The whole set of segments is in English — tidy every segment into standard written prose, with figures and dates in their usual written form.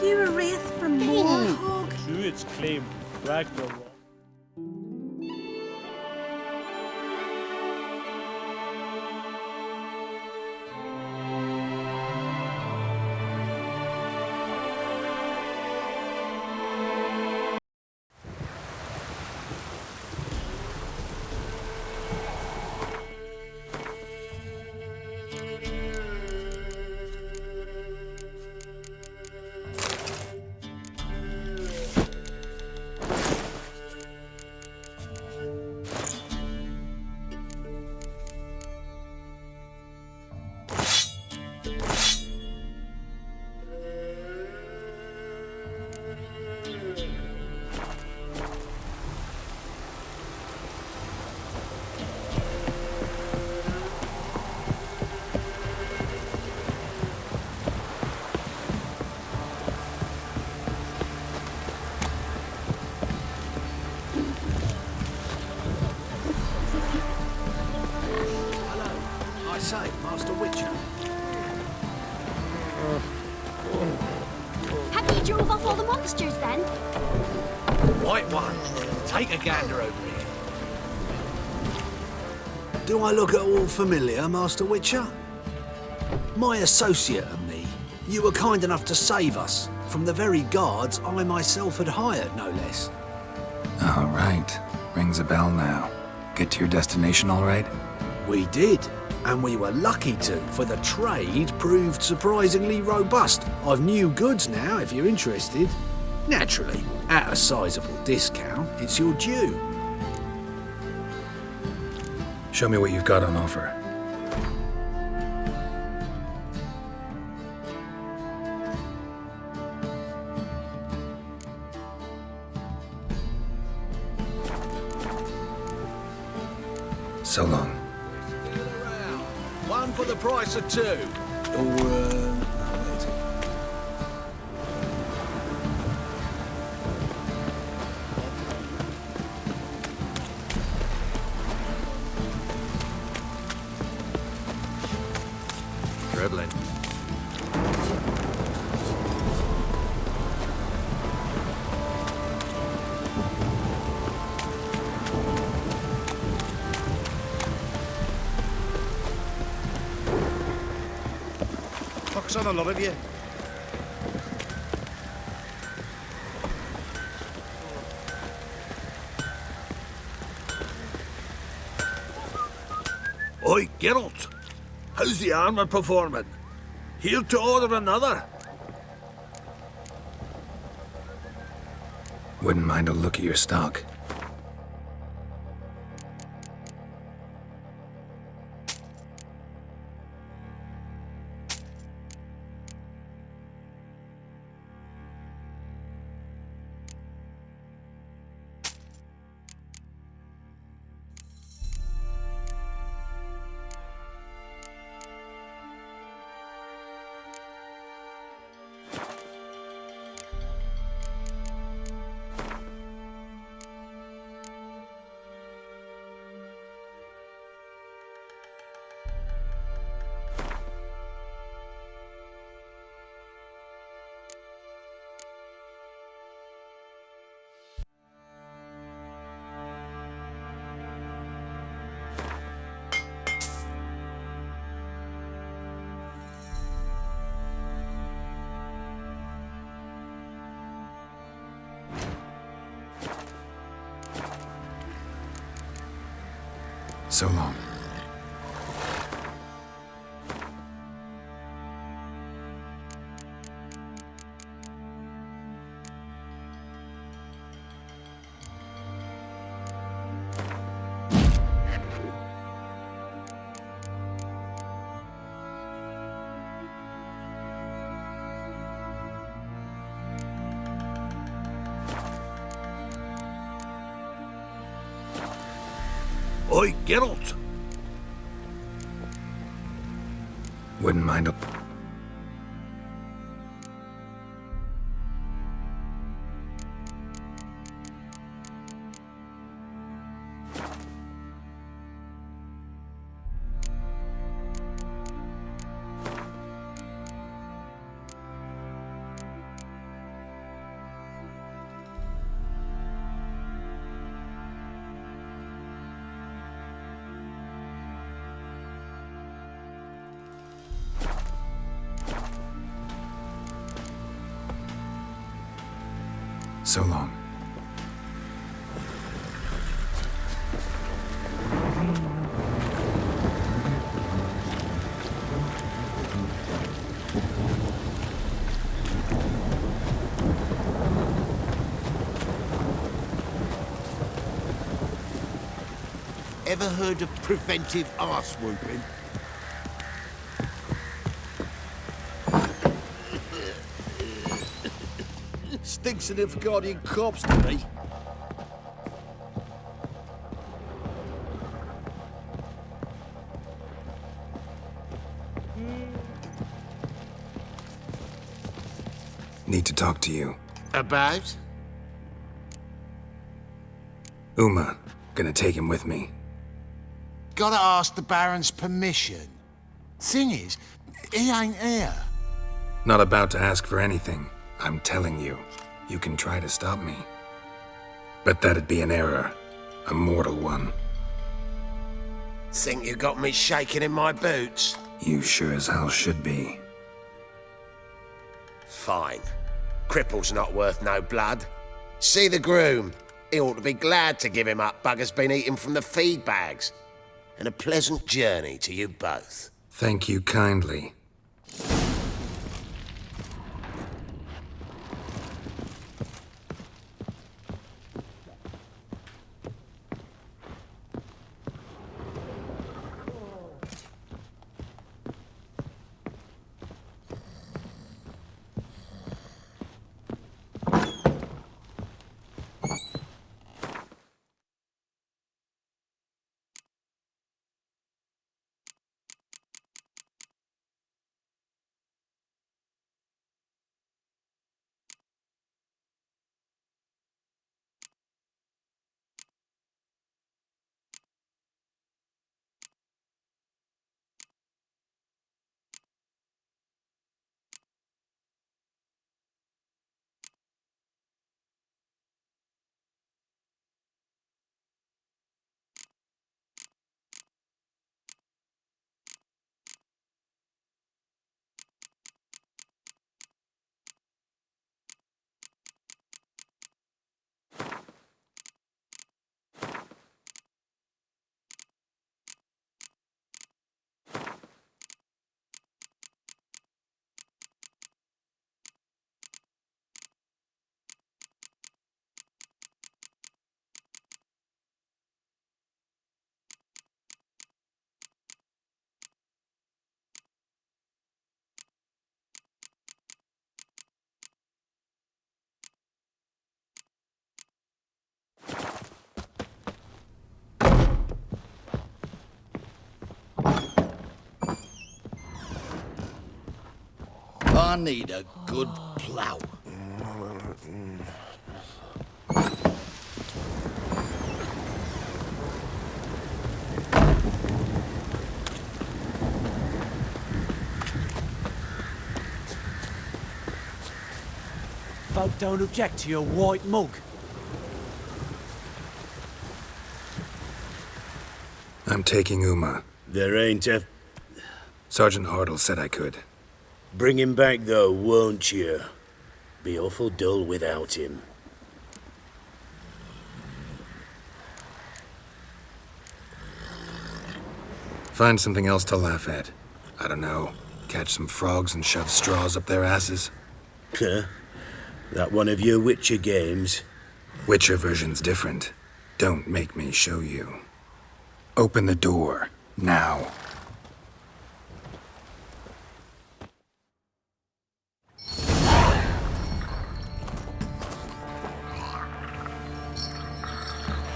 you a wraith from Moorhog? True its claim, Ragnarok. I say, Master Witcher. Have you drove off all the monsters then? White one, take a gander over here. Do I look at all familiar, Master Witcher? My associate and me, you were kind enough to save us from the very guards I myself had hired, no less. All right. Rings a bell now. Get to your destination all right? We did, and we were lucky to, for the trade proved surprisingly robust. I've new goods now, if you're interested. Naturally, at a sizable discount, it's your due. Show me what you've got on offer. So long. One for the price of two. Dribbling. Fuck's on a lot of you. Oi, Geralt. How's the armour performing? Here to order another? Wouldn't mind a look at your stock. So long. Oi, Geralt. Wouldn't mind a... So long. Ever heard of preventive arse whooping? Stinks of the guardian corpse to me. Need to talk to you. About? Uma. Gonna take him with me. Gotta ask the Baron's permission. Thing is, he ain't here. Not about to ask for anything. I'm telling you. You can try to stop me. But that'd be an error. A mortal one. Think you got me shaking in my boots? You sure as hell should be. Fine. Cripple's not worth no blood. See the groom. He ought to be glad to give him up. Bugger's been eating from the feed bags. And a pleasant journey to you both. Thank you kindly. I need a good plough. Folk don't object to your white mug. I'm taking Uma. There ain't a... Sergeant Hartle said I could. Bring him back, though, won't you? Be awful dull without him. Find something else to laugh at. I don't know. Catch some frogs and shove straws up their asses. Huh? That one of your Witcher games? Witcher version's different. Don't make me show you. Open the door. Now.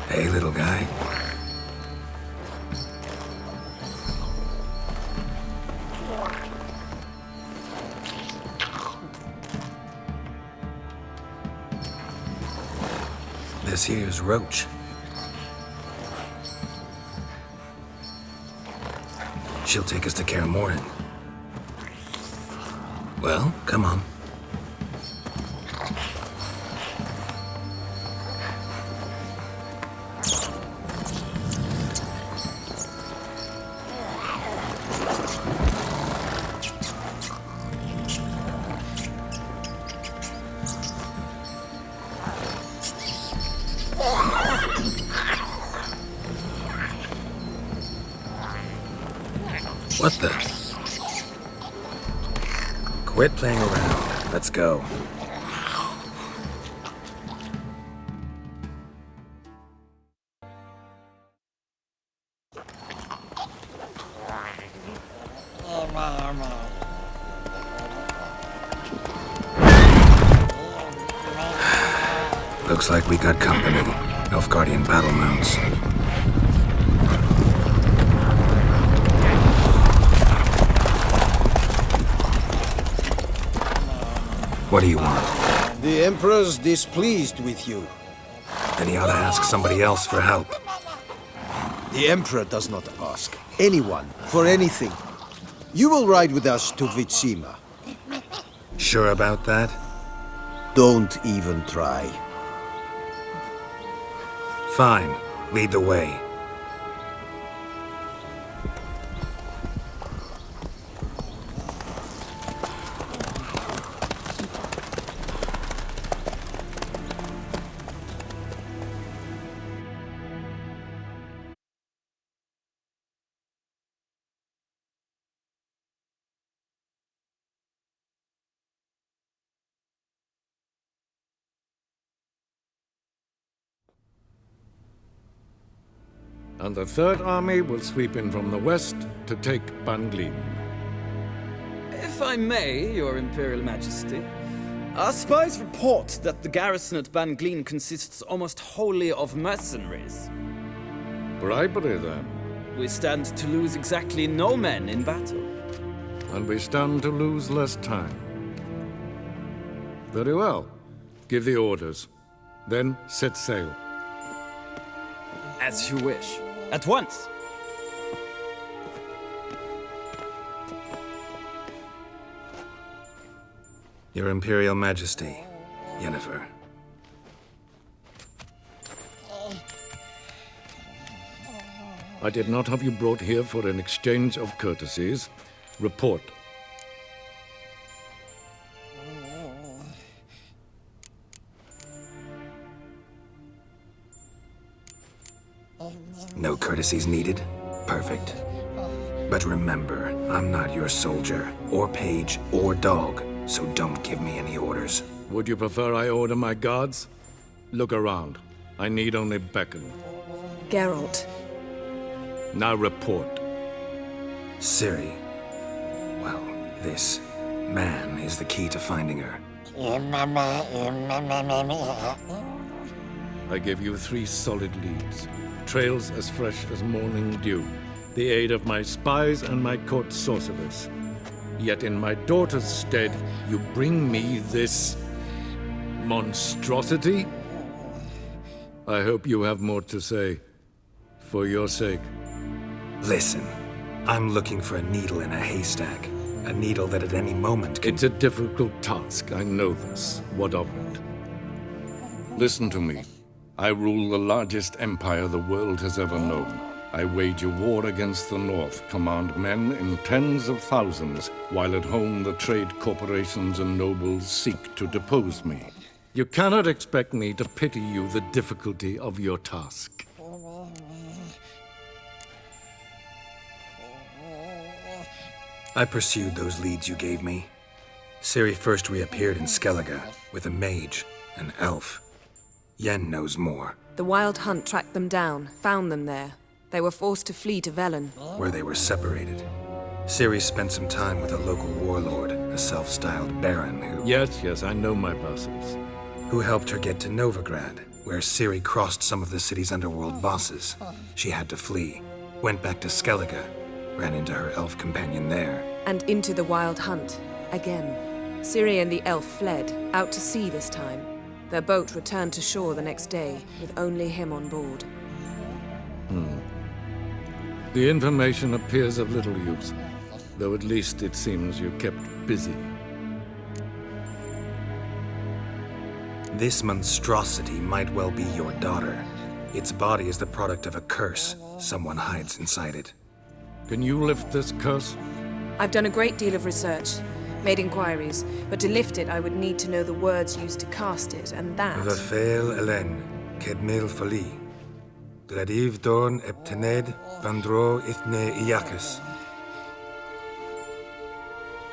Hey, little guy. This here's Roach. She'll take us to Kaer Morhen. Well, come on. What the? Quit playing around. Let's go. Looks like we got company. Nilfgaardian battle mounts. What do you want? The Emperor's displeased with you. Then he ought to ask somebody else for help. The Emperor does not ask anyone for anything. You will ride with us to Vitsima. Sure about that? Don't even try. Fine. Lead the way. And the Third Army will sweep in from the west to take Banglin. If I may, Your Imperial Majesty, our spies report that the garrison at Banglin consists almost wholly of mercenaries. Bribery, then. We stand to lose exactly no men in battle. And we stand to lose less time. Very well. Give the orders. Then set sail. As you wish. At once! Your Imperial Majesty, Yennefer. I did not have you brought here for an exchange of courtesies. Report. No courtesies needed? Perfect. But remember, I'm not your soldier, or page, or dog, so don't give me any orders. Would you prefer I order my guards? Look around. I need only beckon. Geralt. Now report. Ciri. Well, this man is the key to finding her. I give you 3 solid leads. Trails as fresh as morning dew. The aid of my spies and my court sorcerers. Yet in my daughter's stead, you bring me this monstrosity? I hope you have more to say. For your sake. Listen, I'm looking for a needle in a haystack. A needle that at any moment can... It's a difficult task, I know this. What of it? Listen to me. I rule the largest empire the world has ever known. I wage a war against the North, command men in tens of thousands, while at home the trade corporations and nobles seek to depose me. You cannot expect me to pity you the difficulty of your task. I pursued those leads you gave me. Ciri first reappeared in Skellige with a mage, an elf. Yen knows more. The Wild Hunt tracked them down, found them there. They were forced to flee to Velen. Where they were separated. Ciri spent some time with a local warlord, a self-styled baron who... Yes, I know my vassals. Who helped her get to Novigrad, where Ciri crossed some of the city's underworld bosses. She had to flee. Went back to Skellige, ran into her elf companion there. And into the Wild Hunt, again. Ciri and the elf fled, out to sea this time. Their boat returned to shore the next day, with only him on board. The information appears of little use, though at least it seems you kept busy. This monstrosity might well be your daughter. Its body is the product of a curse. Someone hides inside it. Can you lift this curse? I've done a great deal of research, made inquiries, but to lift it I would need to know the words used to cast it, and that... Vafael Elen, Kedmil Fali. Gladiv Dorn Eptened, Bandro Ithne Iacus.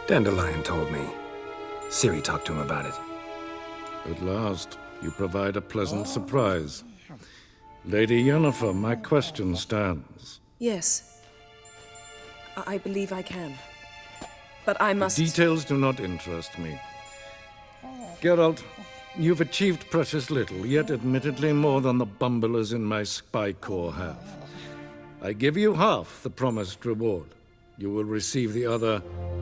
Dandelion told me. Ciri talked to him about it. At last, you provide a pleasant surprise. Lady Yennefer, my question stands. Yes. I believe I can. But I must... Details do not interest me. Geralt, you've achieved precious little, yet admittedly more than the bumblers in my spy corps have. I give you half the promised reward. You will receive the other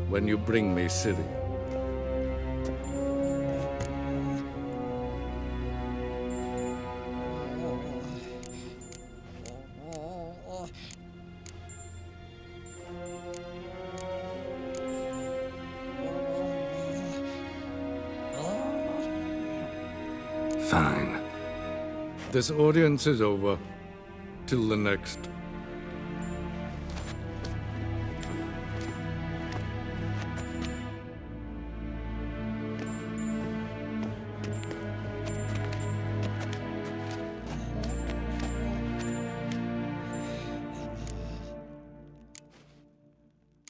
when you bring me Ciri. Fine. This audience is over. Till the next.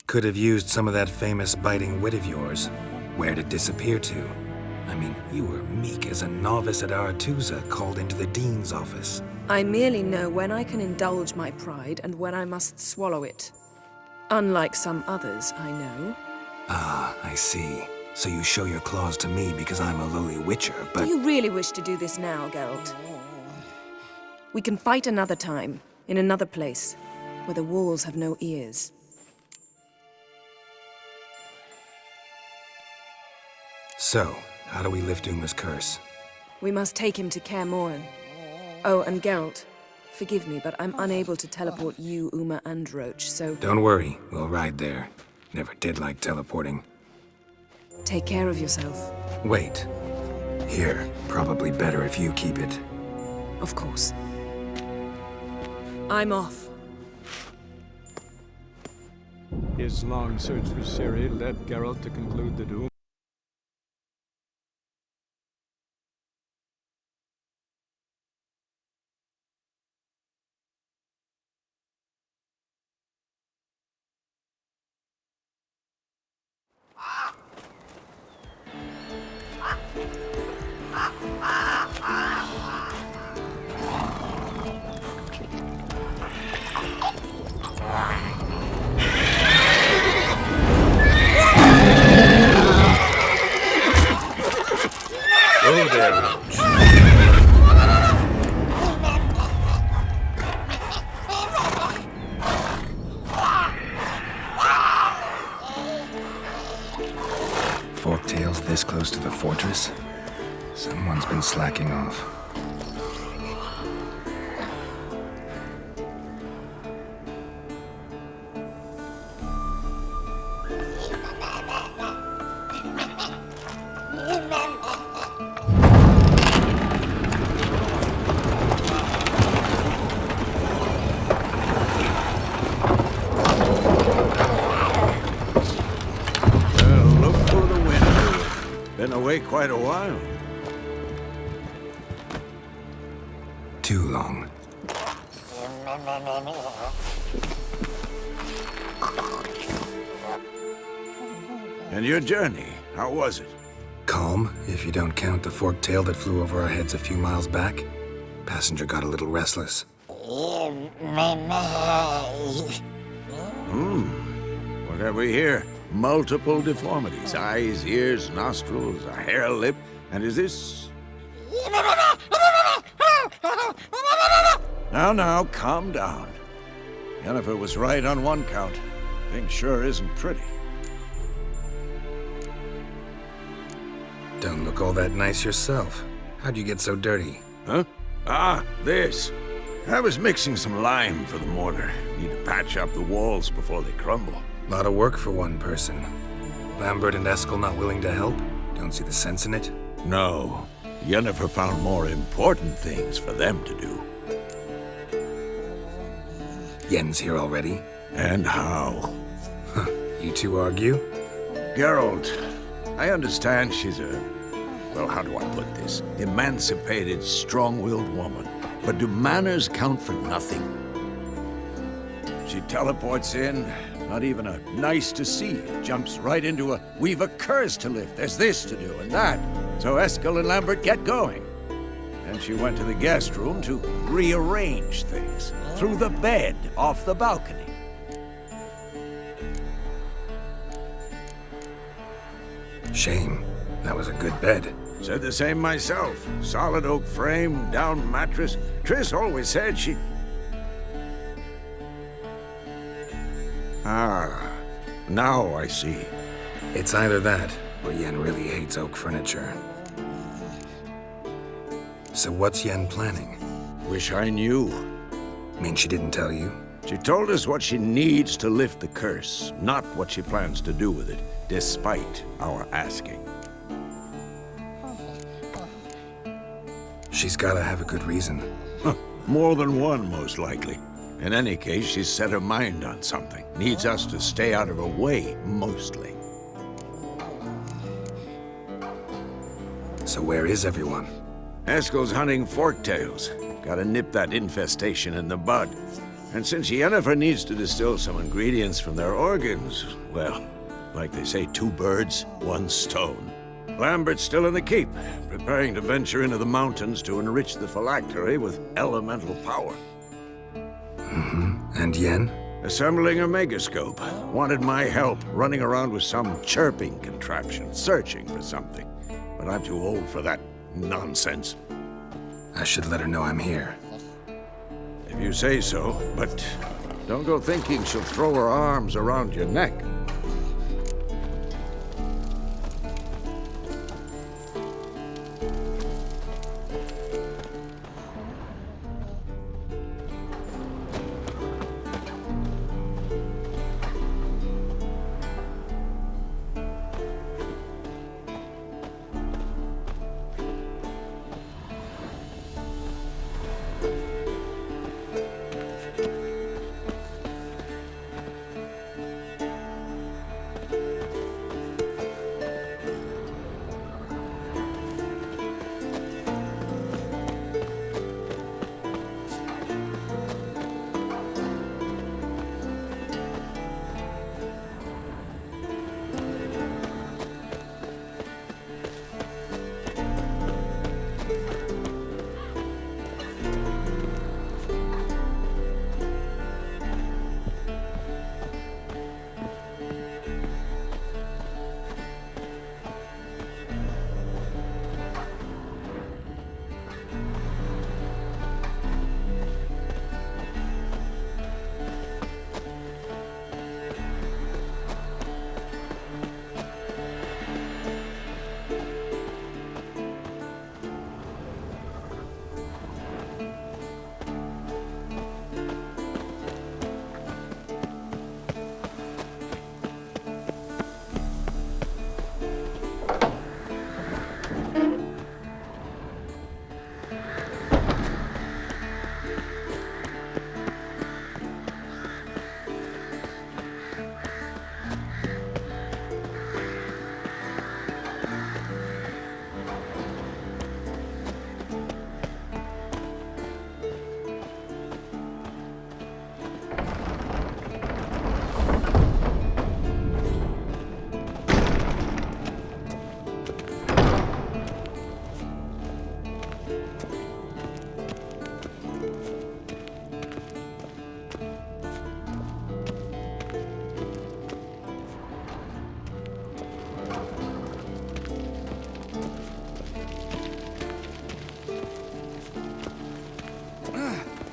Could have used some of that famous biting wit of yours. Where'd it disappear to? I mean, you were meek as a novice at Aretusa called into the Dean's office. I merely know when I can indulge my pride and when I must swallow it. Unlike some others, I know. Ah, I see. So you show your claws to me because I'm a lowly witcher, but... Do you really wish to do this now, Geralt? We can fight another time, in another place, where the walls have no ears. So, how do we lift Uma's curse? We must take him to Kaer Morhen. Oh, and Geralt, forgive me, but I'm unable to teleport you, Uma, and Roach, so... Don't worry, we'll ride there. Never did like teleporting. Take care of yourself. Wait. Here, probably better if you keep it. Of course. I'm off. His long search for Ciri led Geralt to conclude that Uma Oh, there, Roach. Forktail's this close to the fortress? Someone's been slacking off. Been away quite a while. Too long. And your journey, how was it? Calm, if you don't count the forktail that flew over our heads a few miles back. Passenger got a little restless. What have we here? Multiple deformities. Eyes, ears, nostrils, a hair lip. And is this... Now, calm down. Yennefer was right on one count. Thing sure isn't pretty. Don't look all that nice yourself. How'd you get so dirty? Huh? Ah, this. I was mixing some lime for the mortar. Need to patch up the walls before they crumble. Lot of work for one person. Lambert and Eskel not willing to help? Don't see the sense in it? No. Yennefer found more important things for them to do. Yen's here already? And how? Huh. You two argue? Geralt, I understand she's a... well, how do I put this? Emancipated, strong-willed woman. But do manners count for nothing? She teleports in, Not even a nice to see. Jumps right into a we've a curse to lift. There's this to do and that. So Eskel and Lambert get going. Then she went to the guest room to rearrange things. Threw the bed off the balcony. Shame. That was a good bed. Said the same myself. Solid oak frame, down mattress. Triss always said she... Ah, now I see. It's either that, or Yen really hates oak furniture. So what's Yen planning? Wish I knew. Mean she didn't tell you? She told us what she needs to lift the curse, not what she plans to do with it, despite our asking. She's gotta have a good reason. More than one, most likely. In any case, she's set her mind on something. Needs us to stay out of her way, mostly. So where is everyone? Eskel's hunting forktails. Gotta nip that infestation in the bud. And since Yennefer needs to distill some ingredients from their organs, well, like they say, 2 birds, 1 stone. Lambert's still in the keep, preparing to venture into the mountains to enrich the phylactery with elemental power. And Yen? Assembling a megascope. Wanted my help running around with some chirping contraption, searching for something. But I'm too old for that nonsense. I should let her know I'm here. If you say so, but don't go thinking she'll throw her arms around your neck.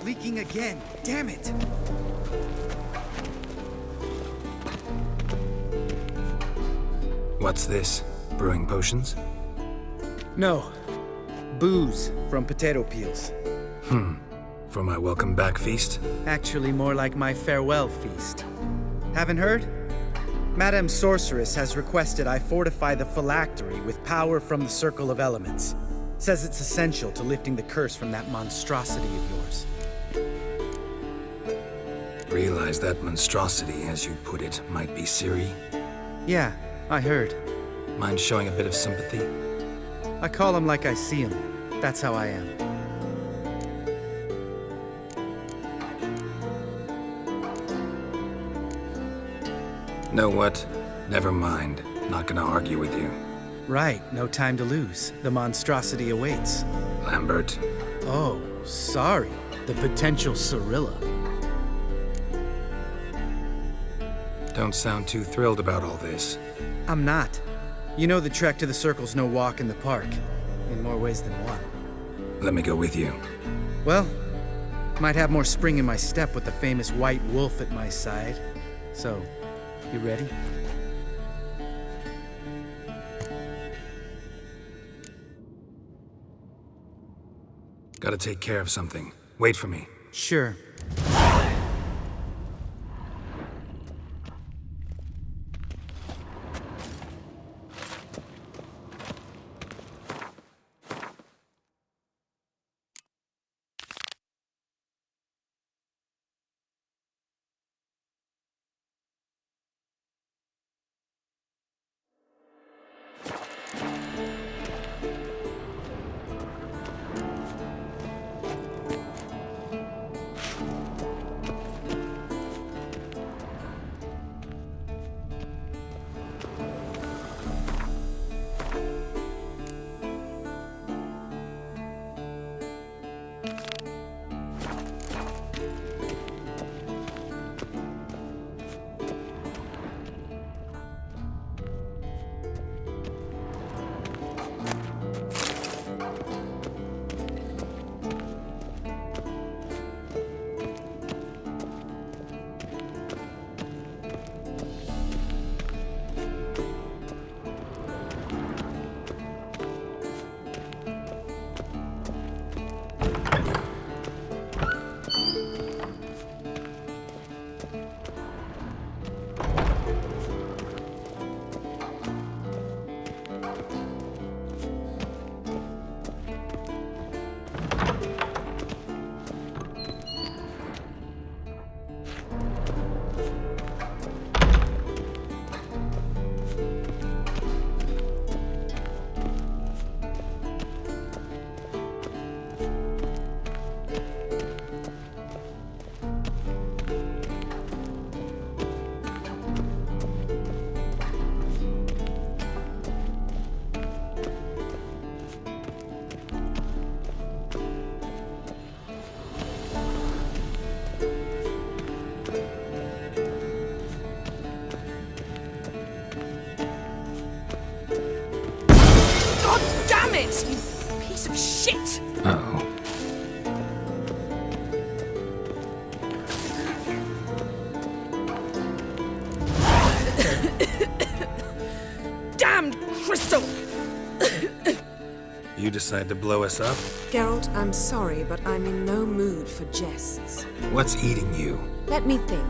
Leaking again. Damn it! What's this? Brewing potions? No. Booze from potato peels. For my welcome back feast? Actually, more like my farewell feast. Haven't heard? Madame Sorceress has requested I fortify the phylactery with power from the Circle of Elements. Says it's essential to lifting the curse from that monstrosity of yours. Realize that monstrosity, as you put it, might be Ciri? Yeah, I heard. Mind showing a bit of sympathy? I call him like I see him. That's how I am. Know what? Never mind. Not gonna argue with you. Right, no time to lose. The monstrosity awaits. Lambert. Oh, sorry. The potential Cirilla. Don't sound too thrilled about all this. I'm not. You know the trek to the Circle's no walk in the park. In more ways than one. Let me go with you. Well, might have more spring in my step with the famous white wolf at my side. So, you ready? Gotta take care of something. Wait for me. Sure. Uh-oh. Damned crystal! You decide to blow us up? Geralt, I'm sorry, but I'm in no mood for jests. What's eating you? Let me think.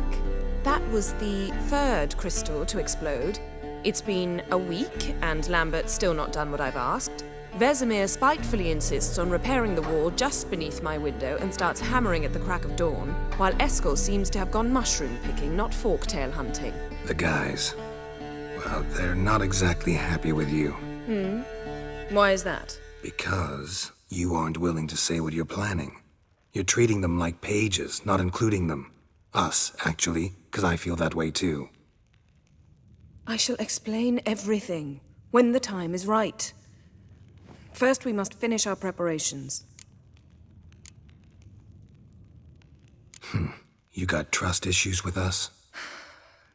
That was the third crystal to explode. It's been a week, and Lambert's still not done what I've asked. Vesemir spitefully insists on repairing the wall just beneath my window and starts hammering at the crack of dawn, while Eskel seems to have gone mushroom picking, not forktail hunting. The guys. Well, they're not exactly happy with you. Why is that? Because you aren't willing to say what you're planning. You're treating them like pages, not including them. Us, actually, because I feel that way too. I shall explain everything when the time is right. First, we must finish our preparations. You got trust issues with us?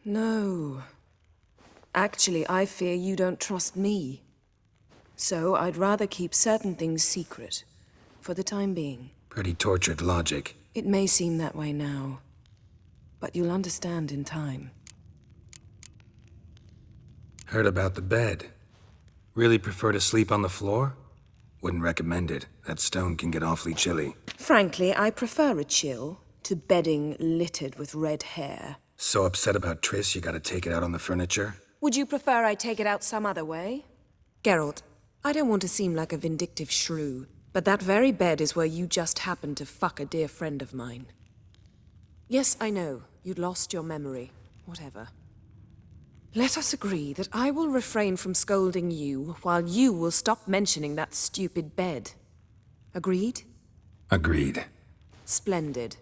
No. Actually, I fear you don't trust me. So I'd rather keep certain things secret, for the time being. Pretty tortured logic. It may seem that way now, but you'll understand in time. Heard about the bed. Really prefer to sleep on the floor? Wouldn't recommend it. That stone can get awfully chilly. Frankly, I prefer a chill to bedding littered with red hair. So upset about Triss, you gotta take it out on the furniture? Would you prefer I take it out some other way? Geralt, I don't want to seem like a vindictive shrew, but that very bed is where you just happened to fuck a dear friend of mine. Yes, I know. You'd lost your memory. Whatever. Let us agree that I will refrain from scolding you, while you will stop mentioning that stupid bed. Agreed? Agreed. Splendid.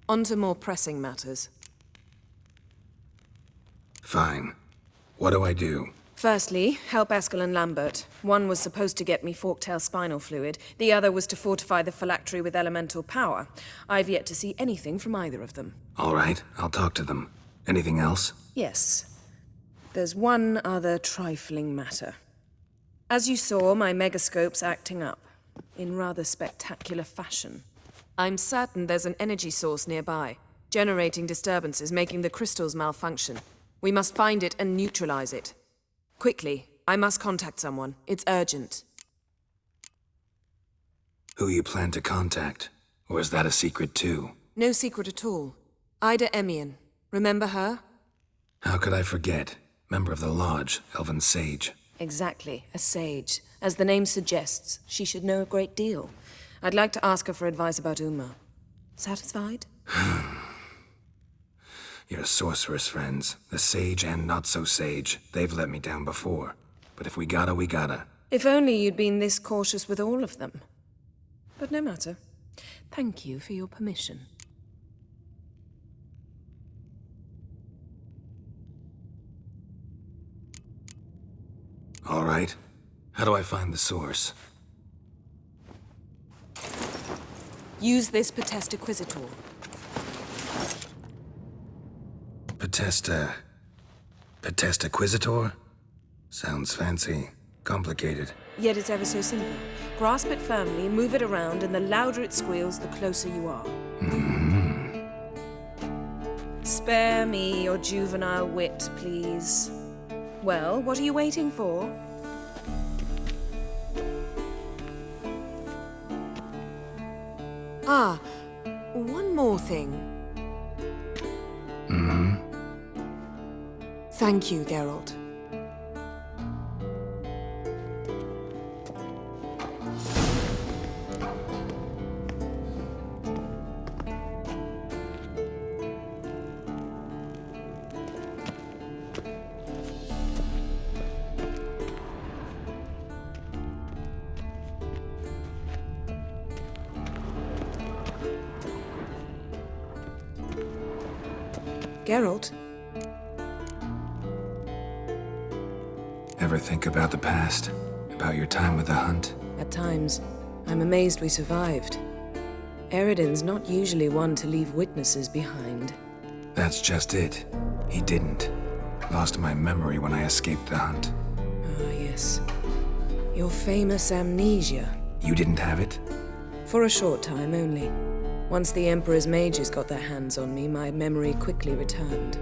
On to more pressing matters. Fine. What do I do? Firstly, help Eskel and Lambert. One was supposed to get me Forktail spinal fluid. The other was to fortify the phylactery with elemental power. I've yet to see anything from either of them. All right, I'll talk to them. Anything else? Yes. There's one other trifling matter. As you saw, my megascope's acting up. In rather spectacular fashion. I'm certain there's an energy source nearby, generating disturbances, making the crystals malfunction. We must find it and neutralize it. Quickly, I must contact someone. It's urgent. Who you plan to contact? Or is that a secret too? No secret at all. Ida Emian. Remember her? How could I forget? Member of the Lodge, Elven Sage. Exactly, a sage. As the name suggests, she should know a great deal. I'd like to ask her for advice about Uma. Satisfied? Your sorceress friends, the sage and not-so-sage, they've let me down before. But if we gotta, we gotta. If only you'd been this cautious with all of them. But no matter. Thank you for your permission. All right. How do I find the source? Use this Potestaquizitor. Potestaquizitor? Sounds fancy. Complicated. Yet it's ever so simple. Grasp it firmly, move it around, and the louder it squeals, the closer you are. Spare me your juvenile wit, please. Well, what are you waiting for? Ah, one more thing. Thank you, Geralt. Geralt? Ever think about the past? About your time with the Hunt? At times. I'm amazed we survived. Eredin's not usually one to leave witnesses behind. That's just it. He didn't. Lost my memory when I escaped the Hunt. Ah, yes. Your famous amnesia. You didn't have it? For a short time only. Once the Emperor's mages got their hands on me, my memory quickly returned.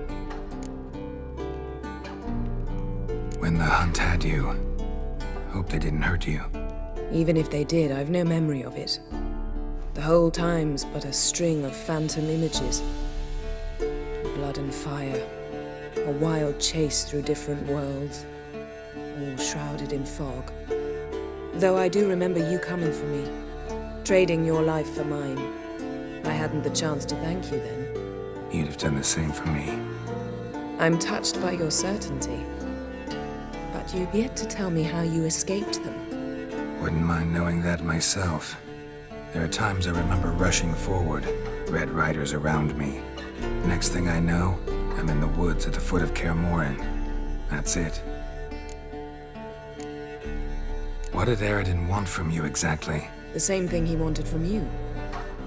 When the Hunt had you, hope they didn't hurt you. Even if they did, I've no memory of it. The whole time's but a string of phantom images. Blood and fire. A wild chase through different worlds. All shrouded in fog. Though I do remember you coming for me. Trading your life for mine. I hadn't the chance to thank you then. You'd have done the same for me. I'm touched by your certainty. But you've yet to tell me how you escaped them. Wouldn't mind knowing that myself. There are times I remember rushing forward, Red Riders around me. Next thing I know, I'm in the woods at the foot of Kaer Morhen. That's it. What did Eredin want from you exactly? The same thing he wanted from you.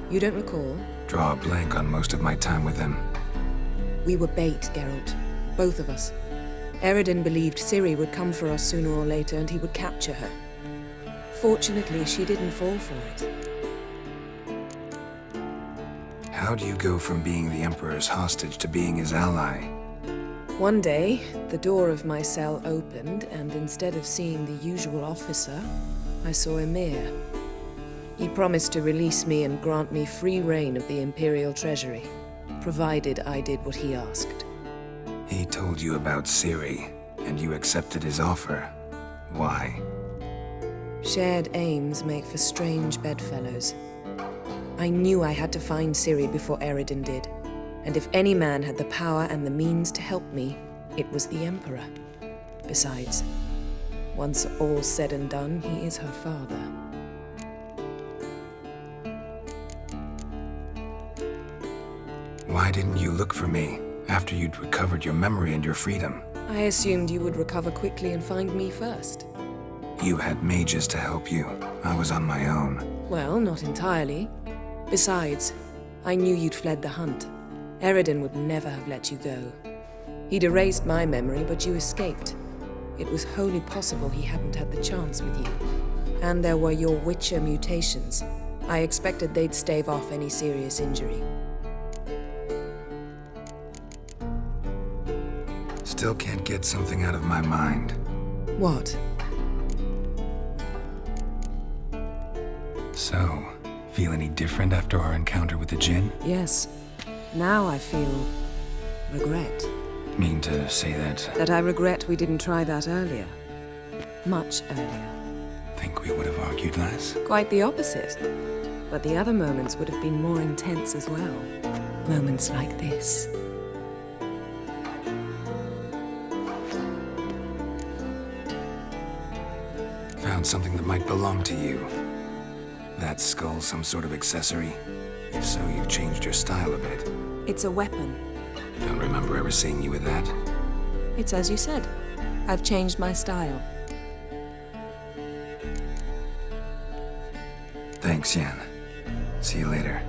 You don't recall? Draw a blank on most of my time with him. We were bait, Geralt. Both of us. Eredin believed Ciri would come for us sooner or later and he would capture her. Fortunately, she didn't fall for it. How do you go from being the Emperor's hostage to being his ally? One day, the door of my cell opened, and instead of seeing the usual officer, I saw Emir. He promised to release me and grant me free reign of the Imperial Treasury, provided I did what he asked. He told you about Ciri, and you accepted his offer. Why? Shared aims make for strange bedfellows. I knew I had to find Ciri before Eredin did, and if any man had the power and the means to help me, it was the Emperor. Besides, once all's said and done, he is her father. Why didn't you look for me? After you'd recovered your memory and your freedom. I assumed you would recover quickly and find me first. You had mages to help you. I was on my own. Well, not entirely. Besides, I knew you'd fled the hunt. Eridan would never have let you go. He'd erased my memory, but you escaped. It was wholly possible he hadn't had the chance with you. And there were your Witcher mutations. I expected they'd stave off any serious injury. Still can't get something out of my mind. What? So, feel any different after our encounter with the Djinn? Yes. Now I feel regret. Mean to say that? That I regret we didn't try that earlier. Much earlier. Think we would have argued less? Quite the opposite. But the other moments would have been more intense as well. Moments like this. Found something that might belong to you. That skull some sort of accessory? If so, you've changed your style a bit. It's a weapon. Don't remember ever seeing you with that. It's as you said. I've changed my style. Thanks, Yen. See you later.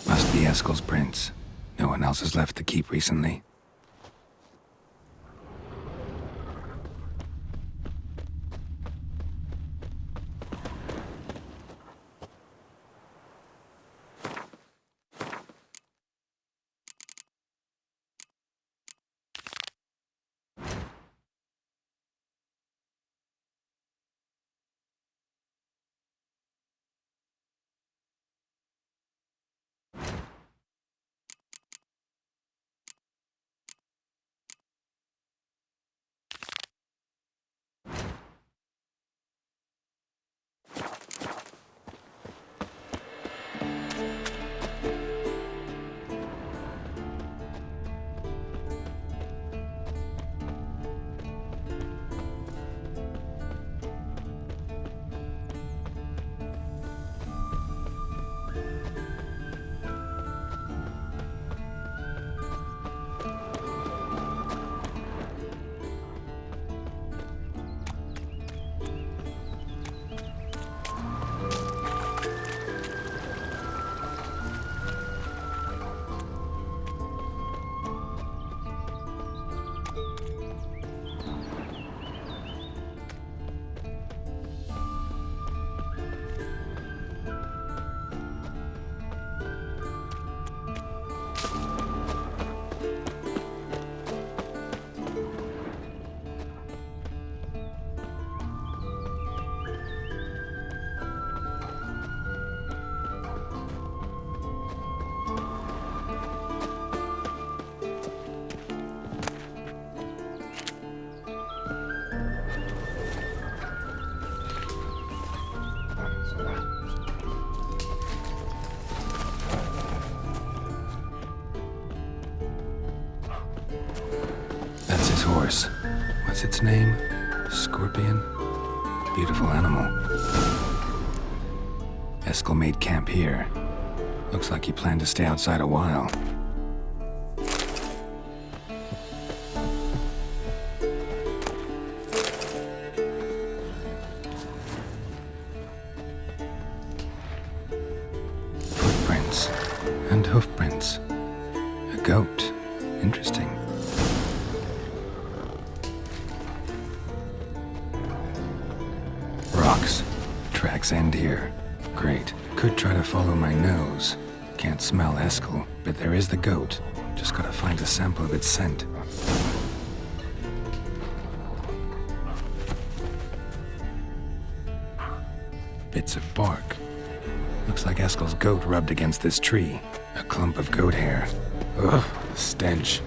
Must be Eskel's prints. No one else has left the keep recently. That's his horse. What's its name? Scorpion? Beautiful animal. Eskel made camp here. Looks like he planned to stay outside a while. Footprints and hoofprints. A goat. Interesting. Rocks. Tracks end here. Great. Could try to follow my nose. Can't smell Eskel, but there is the goat. Just gotta find a sample of its scent. Bits of bark. Looks like Eskel's goat rubbed against this tree. A clump of goat hair. Ugh, the stench.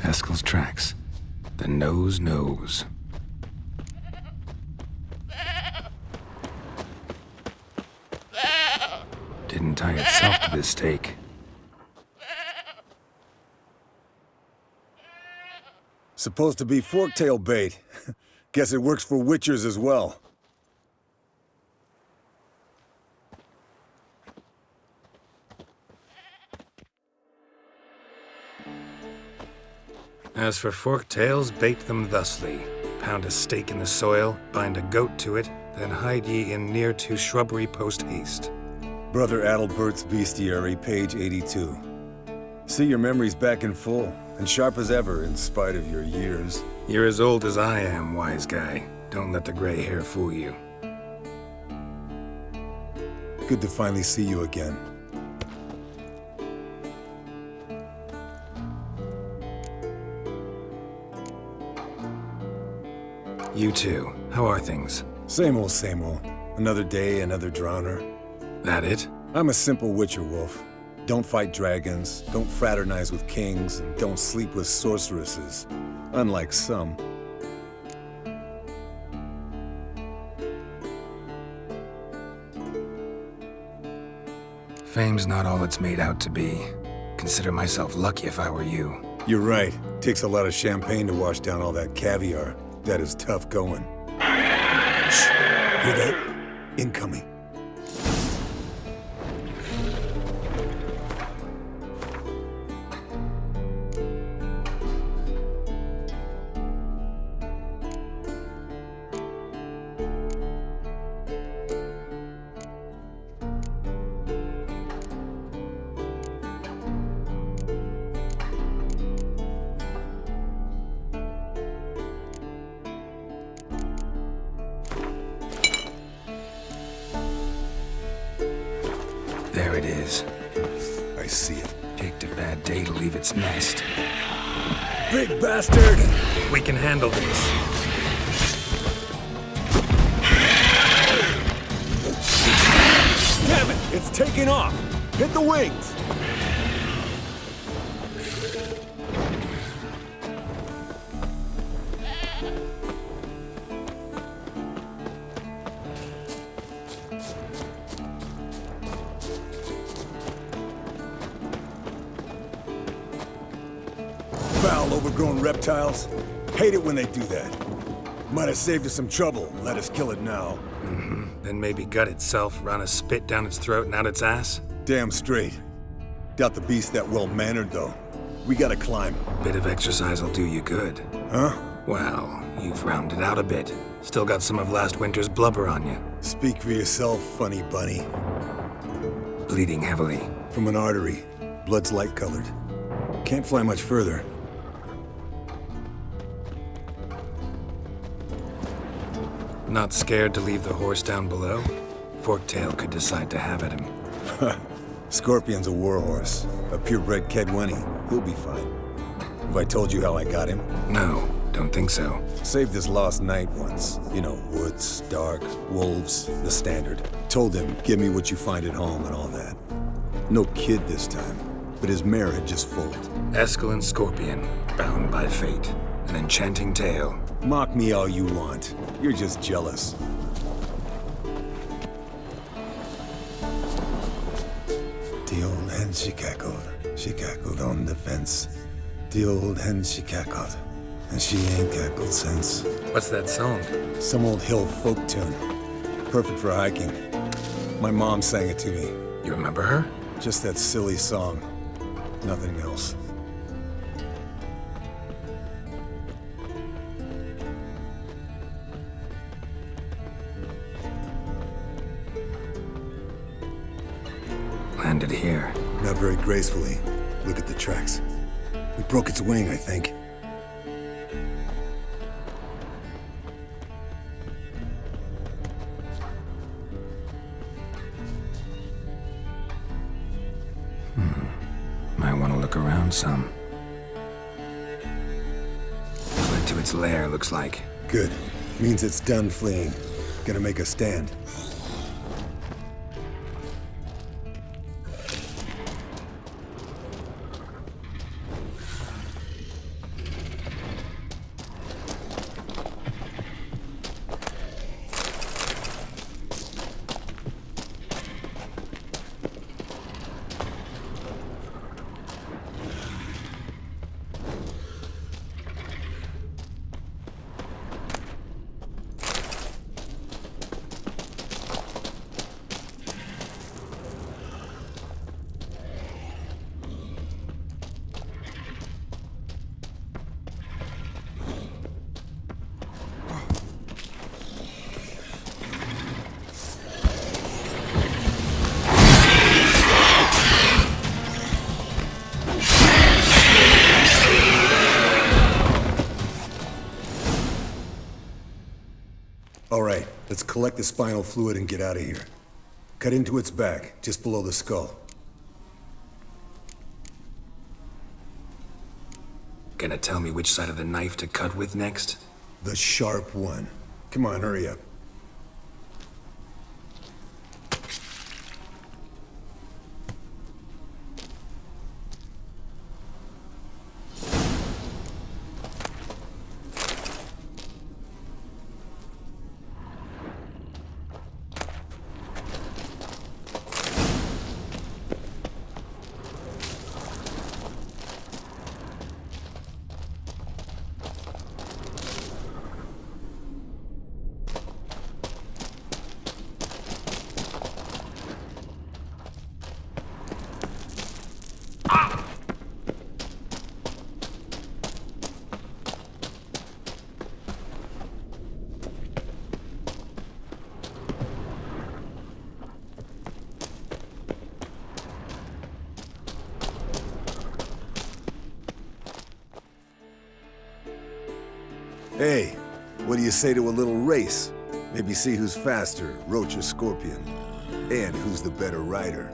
Eskel's tracks. The nose knows. Didn't tie itself to this stake. Supposed to be Forktail bait. Guess it works for witchers as well. As for Forktails, bait them thusly. Pound a stake in the soil, bind a goat to it, then hide ye in near to shrubbery post haste. Brother Adalbert's Bestiary, page 82. See your memories back in full, and sharp as ever in spite of your years. You're as old as I am, wise guy. Don't let the gray hair fool you. Good to finally see you again. You too. How are things? Same old, same old. Another day, another drowner. That it? I'm a simple witcher wolf. Don't fight dragons, don't fraternize with kings, and don't sleep with sorceresses. Unlike some. Fame's not all it's made out to be. Consider myself lucky if I were you. You're right. Takes a lot of champagne to wash down all that caviar. That is tough going. Shh! Hear that? Incoming. There it is. I see it. Picked a bad day to leave its nest. Big bastard! We can handle this. Damn it! It's taking off! Hit the wings! Foul, overgrown reptiles. Hate it when they do that. Might have saved us some trouble. Let us kill it now. Then maybe gut itself, run a spit down its throat and out its ass? Damn straight. Doubt the beast that well-mannered, though. We gotta climb. Bit of exercise'll do you good. Huh? Well, you've rounded out a bit. Still got some of last winter's blubber on you. Speak for yourself, funny bunny. Bleeding heavily. From an artery. Blood's light-colored. Can't fly much further. Not scared to leave the horse down below? Forktail could decide to have at him. Scorpion's a warhorse. A purebred Kedwenny. He'll be fine. Have I told you how I got him? No, don't think so. Saved his lost knight once. You know, woods, dark, wolves, the standard. Told him, give me what you find at home and all that. No kid this time, but his mare had just foaled. Eskel and Scorpion, bound by fate. An enchanting tale. Mock me all you want. You're just jealous. The old hen, she cackled. She cackled on the fence. The old hen, she cackled. And she ain't cackled since. What's that song? Some old hill folk tune. Perfect for hiking. My mom sang it to me. You remember her? Just that silly song. Nothing else. Landed here. Not very gracefully. Look at the tracks. We broke its wing, I think. Might want to look around some. Fled to its lair, looks like. Good. Means it's done fleeing. Gonna make a stand. All right, let's collect the spinal fluid and get out of here. Cut into its back, just below the skull. Gonna tell me which side of the knife to cut with next? The sharp one. Come on, hurry up. Hey, what do you say to a little race? Maybe see who's faster, Roach or Scorpion. And who's the better rider.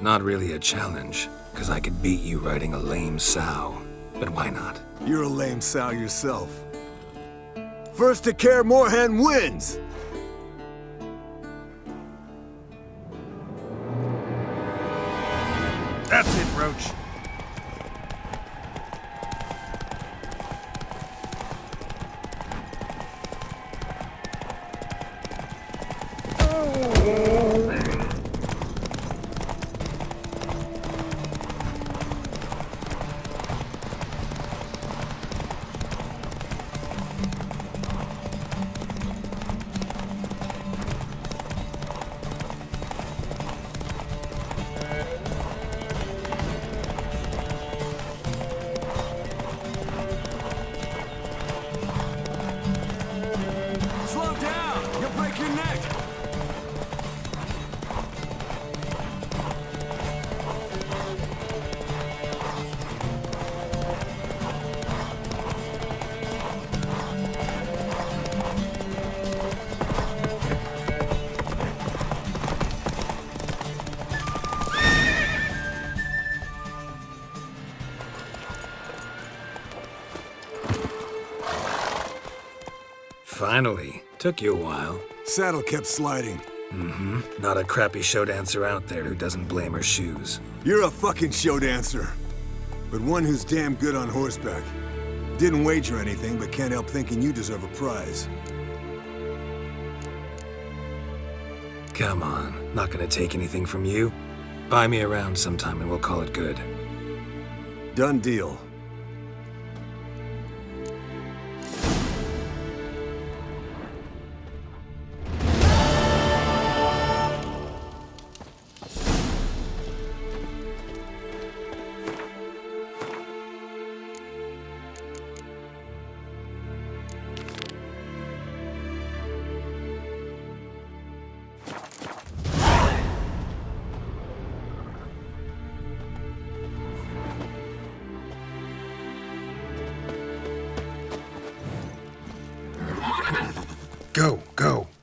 Not really a challenge, because I could beat you riding a lame sow. But why not? You're a lame sow yourself. First to Kaer Morhen wins! That's it, Roach. Finally. Took you a while. Saddle kept sliding. Mm-hmm. Not a crappy show dancer out there who doesn't blame her shoes. You're a fucking show dancer. But one who's damn good on horseback. Didn't wager anything, but can't help thinking you deserve a prize. Come on, not gonna take anything from you. Buy me around sometime and we'll call it good. Done deal. Go, go.